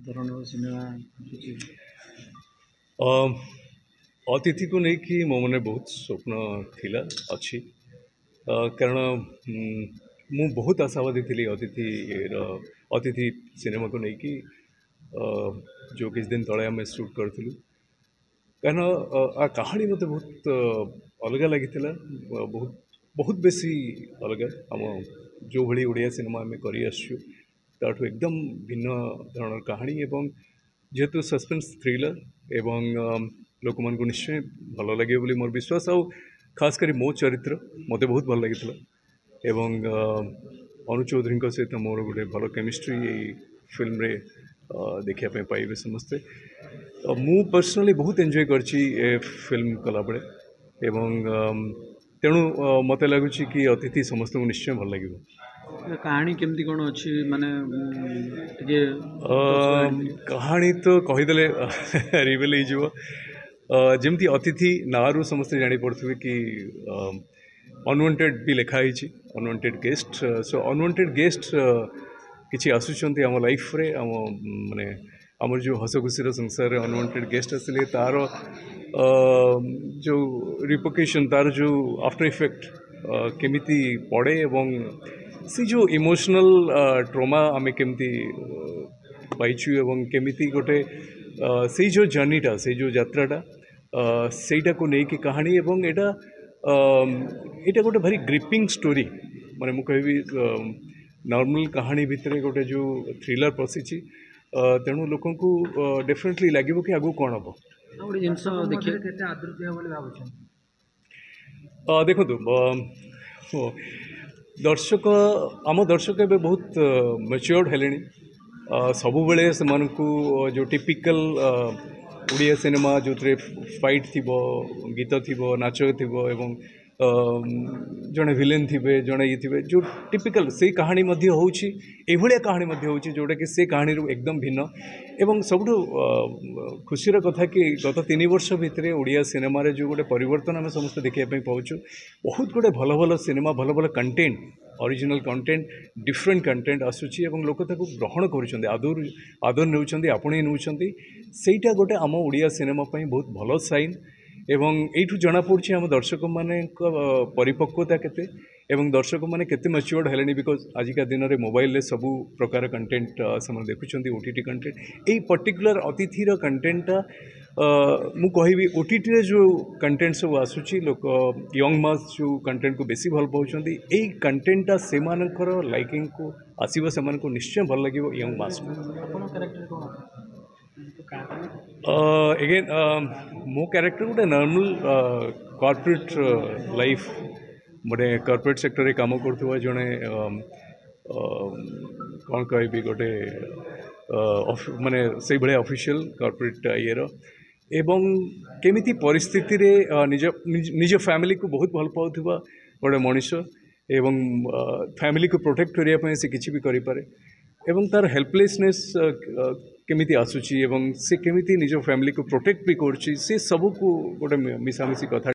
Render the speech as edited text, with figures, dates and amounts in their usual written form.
ଧରଣର ସିନେମା କିଛି अतिथि को लेकिन मो मन बहुत स्वप्न थिला अच्छी कारण मु बहुत आशावादी थी अतिथि सिनेमा को लेकिन जो किस दिन तले आम शूट करूँ कारण आ कहानी मत बहुत अलग लगी बहुत बहुत बेसी अलग आम जो भली ओडिया सिनेमा आम कर एकदम भिन्न धरण कहानी एवं जेहेतु सस्पेंस थ्रिलर एवं लोक मान को निश्चय भल लगे बोली मोर विश्वास आ खास करी मो चरित्र मते बहुत भल लगी एवं अनु चौधरी सहित मोर गोटे भल केमिस्ट्री फिल्म रे देखा पाइबे समस्ते मु पर्सनली बहुत एंजॉय करची फिल्म कला बेले एवं तेणु मते लगुच कि अतिथि समस्त को निश्चय भल लगे। कहानी केमती कौन अच्छी माने कहानी तो कहीदे रिवेल जमती अतिथि नारू समस्ते जानी पड़े कि अनवांटेड भी लिखाई unwanted guest so unwanted guest किसी आसुंच आम लाइफ रे आम माने आमर जो हस खुशी संसार अनवांटेड गेस्ट आसिले तार जो रिपोकेशन तार जो आफ्टर इफेक्ट केमिति पड़े एवं सी जो इमोशनल ट्रॉमा आमे केमती पाइचु एवं केमिति गोटे से जो जर्नीटा से जो यात्राटा सेटा को लेकिन कहानी एवं एटा एटा गोटे भारी ग्रिपिंग स्टोरी माने मु कहबी नॉर्मल कहानी भितर गोटे जो थ्रिलर पशिची तेणु लोक डेफिनेटली लगे कि आगु कौन हम गोटे जिन देखिए देखो दर्शक आम दर्शक ए बहुत मैच्योर्ड हेले सबु बेले से जो टिपिकल उड़िया सिनेमा जो फाइट थी गीत थी नाच थी एवं जड़े विलेन थे जड़े ये थे जो टिपिकल से कहानी होलिया कहानी होची जोटा कि से कहानी एकदम भिन्न एवं सब खुशीर कथा कि गत 3 वर्ष भितर ओडिया सिनेमा रे जो गोटे परिवर्तन आम समस्त देखापी पाचु बहुत गुटे भल भल सिनेमा भल भल content original content different content आसूची एवं लोक ताको ग्रहण करुछन्ते आदर नेउछन्ते आपणे नेउछन्ते सेटा गोटे आम ओडिया सिनेमा पई बहुत भल साइन एवं एठू जना पड़छि आम दर्शक माने परिपक्वता केते एवं दर्शक माने केते मैच्योर्ड हेलेनी बिकॉज आजिका दिन में मोबाइल रे सबू प्रकार कंटेंट से देखुं ओटीटी कंटेंट यही पर्टिकुलर अतिथि कंटेंटा मु कहबी ओटीटी रे जो कंटेंट सब आसूची लोक यंग मास जो कंटेंट को बेसी भल पाउछन्ती एई कंटेंटा से मानकर लाइकिंग को आसीबो से मानको निश्चय भल लागिवो यंग मास को अगेन मो कैरेक्टर गोटे नॉर्मल कॉर्पोरेट लाइफ गोटे कॉर्पोरेट सेक्टर काम कर जड़े कौन कह गोटे माने से भाया ऑफिशियल कॉर्पोरेट ये एवं केमिति परिस्थिति रे निज निज फैमिली को बहुत भल पाउथुवा गोटे मनीष एवं फैमिली को प्रोटेक्ट करने से किसी भी करें एवं तार हेल्पलेसनेस केमिति आसुची एवं से केमिति निज फैमिली को प्रोटेक्ट भी करछि से सबको गोटे मिसामिशी कथा।